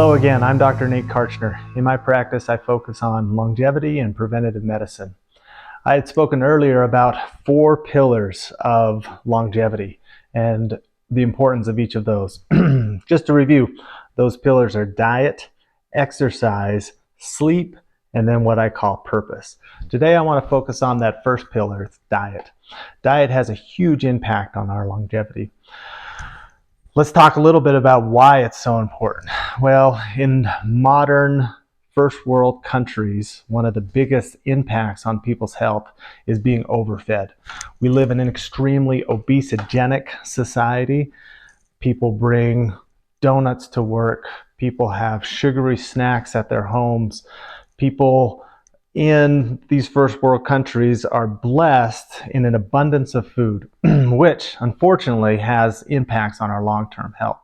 Hello again, I'm Dr. Nate Kartchner. In my practice, I focus on longevity and preventative medicine. I had spoken earlier about 4 pillars of longevity and the importance of each of those. Just to review, those pillars are diet, exercise, sleep, and then what I call purpose. Today I want to focus on that first pillar, it's diet. Diet has a huge impact on our longevity. Let's talk a little bit about why it's so important. Well, in modern first world countries, one of the biggest impacts on people's health is being overfed. We live in an extremely obesogenic society. People bring donuts to work. People have sugary snacks at their homes. People in these first world countries are blessed in an abundance of food, which unfortunately has impacts on our long-term health.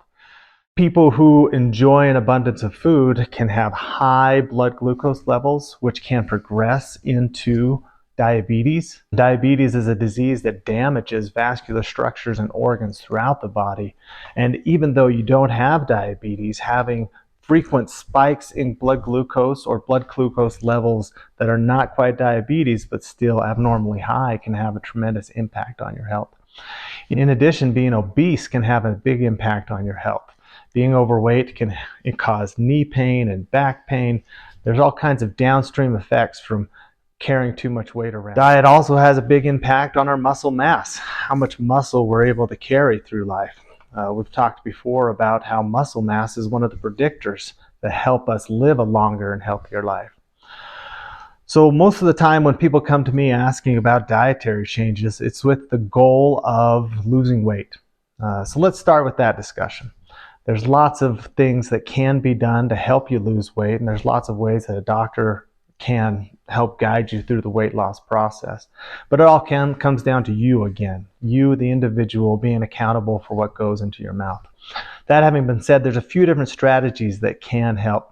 People who enjoy an abundance of food can have high blood glucose levels, which can progress into diabetes. Diabetes is a disease that damages vascular structures and organs throughout the body. And even though you don't have diabetes, having frequent spikes in blood glucose or blood glucose levels that are not quite diabetes but still abnormally high can have a tremendous impact on your health. In addition, being obese can have a big impact on your health. Being overweight can cause knee pain and back pain. There's all kinds of downstream effects from carrying too much weight around. Diet also has a big impact on our muscle mass, how much muscle we're able to carry through life. We've talked before about how muscle mass is one of the predictors that help us live a longer and healthier life. So most of the time when people come to me asking about dietary changes, it's with the goal of losing weight. So let's start with that discussion. There's lots of things that can be done to help you lose weight, and there's lots of ways that a doctor can help guide you through the weight loss process. But it all comes down to you again, you, the individual, being accountable for what goes into your mouth. That having been said, there's a few different strategies that can help.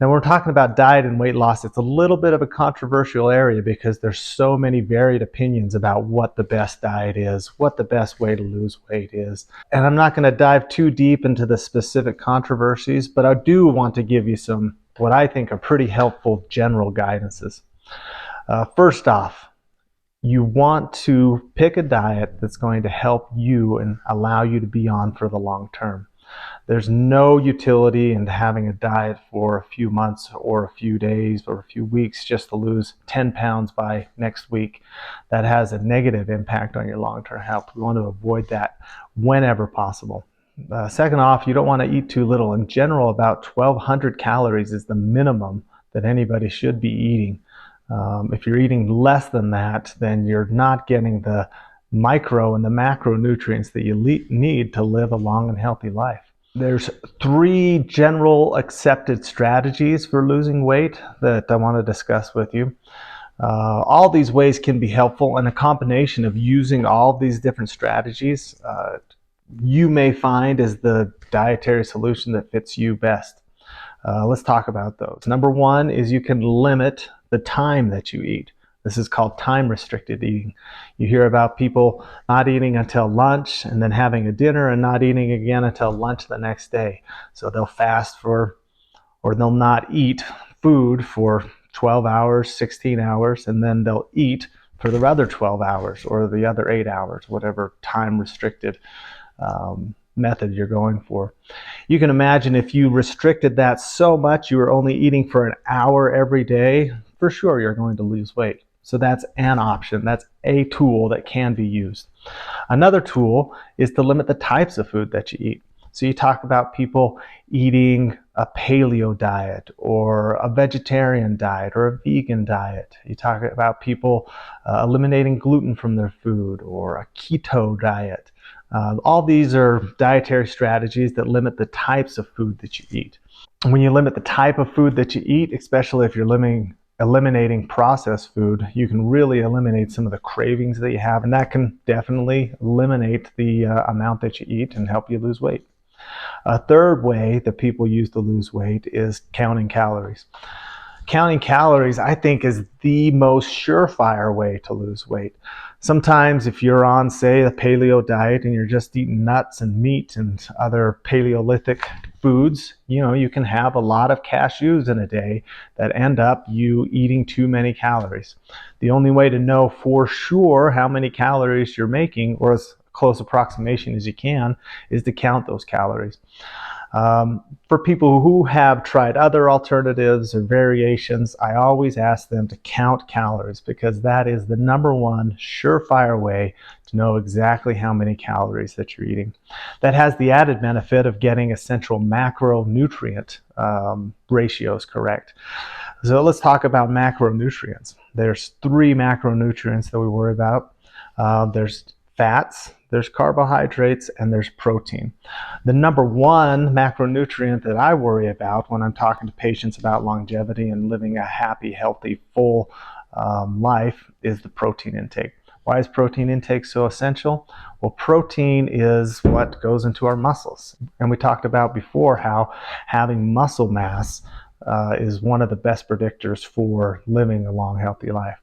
Now, when we're talking about diet and weight loss, it's a little bit of a controversial area because there's so many varied opinions about what the best diet is, what the best way to lose weight is. And I'm not going to dive too deep into the specific controversies, but I do want to give you some, what I think are pretty helpful general guidances. First off, you want to pick a diet that's going to help you and allow you to be on for the long term. There's no utility in having a diet for a few months or a few days or a few weeks just to lose 10 pounds by next week. That has a negative impact on your long-term health. We want to avoid that whenever possible. Second off, you don't want to eat too little. In general, about 1,200 calories is the minimum that anybody should be eating. If you're eating less than that, then you're not getting the micro and the macronutrients that you need to live a long and healthy life. There's 3 general accepted strategies for losing weight that I want to discuss with you. All these ways can be helpful, and a combination of using all these different strategies you may find is the dietary solution that fits you best. Let's talk about those. Number 1 is you can limit the time that you eat. This is called time-restricted eating. You hear about people not eating until lunch and then having a dinner and not eating again until lunch the next day. So they'll fast or they'll not eat food for 12 hours, 16 hours, and then they'll eat for the other 12 hours or the other 8 hours, whatever time-restricted method you're going for. You can imagine if you restricted that so much, you were only eating for an hour every day, for sure you're going to lose weight. So that's an option. That's a tool that can be used. Another tool is to limit the types of food that you eat. So you talk about people eating a paleo diet or a vegetarian diet or a vegan diet. You talk about people eliminating gluten from their food or a keto diet. All these are dietary strategies that limit the types of food that you eat. When you limit the type of food that you eat, especially if you're eliminating processed food, you can really eliminate some of the cravings that you have, and that can definitely eliminate the amount that you eat and help you lose weight. A third way that people use to lose weight is counting calories. Counting calories, I think, is the most surefire way to lose weight. Sometimes if you're on, say, a paleo diet and you're just eating nuts and meat and other Paleolithic foods, you can have a lot of cashews in a day that end up you eating too many calories. The only way to know for sure how many calories you're making, or as close approximation as you can, is to count those calories. For people who have tried other alternatives or variations, I always ask them to count calories, because that is the number one surefire way to know exactly how many calories that you're eating. That has the added benefit of getting essential macronutrient ratios correct. So let's talk about macronutrients. There's 3 macronutrients that we worry about. There's fats, there's carbohydrates, and there's protein. The number one macronutrient that I worry about when I'm talking to patients about longevity and living a happy, healthy, full life is the protein intake. Why is protein intake so essential? Well, protein is what goes into our muscles. And we talked about before how having muscle mass is one of the best predictors for living a long, healthy life.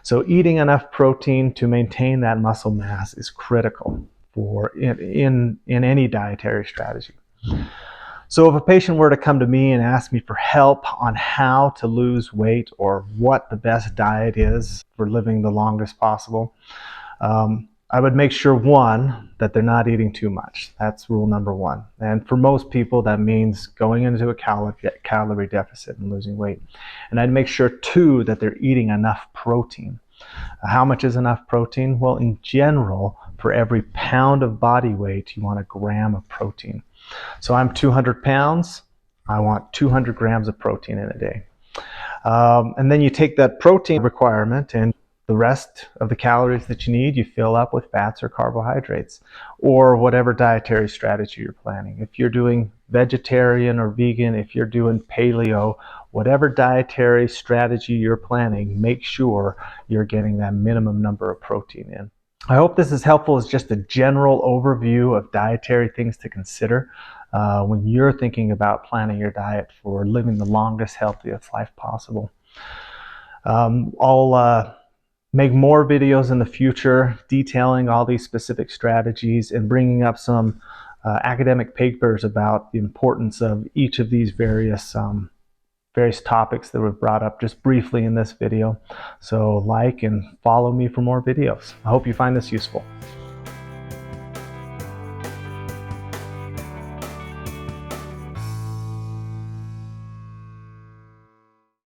So eating enough protein to maintain that muscle mass is critical for in any dietary strategy. So if a patient were to come to me and ask me for help on how to lose weight or what the best diet is for living the longest possible, I would make sure, one, that they're not eating too much. That's rule number one. And for most people, that means going into a calorie deficit and losing weight. And I'd make sure, two, that they're eating enough protein. How much is enough protein? Well, in general, for every pound of body weight, you want a gram of protein. So I'm 200 pounds. I want 200 grams of protein in a day. And then you take that protein requirement and the rest of the calories that you need, you fill up with fats or carbohydrates, or whatever dietary strategy you're planning. If you're doing vegetarian or vegan, if you're doing paleo, whatever dietary strategy you're planning, make sure you're getting that minimum number of protein in. I hope this is helpful as just a general overview of dietary things to consider when you're thinking about planning your diet for living the longest, healthiest life possible. I'll make more videos in the future detailing all these specific strategies and bringing up some academic papers about the importance of each of these various topics that were brought up just briefly in this video. So like and follow me for more videos. I hope you find this useful.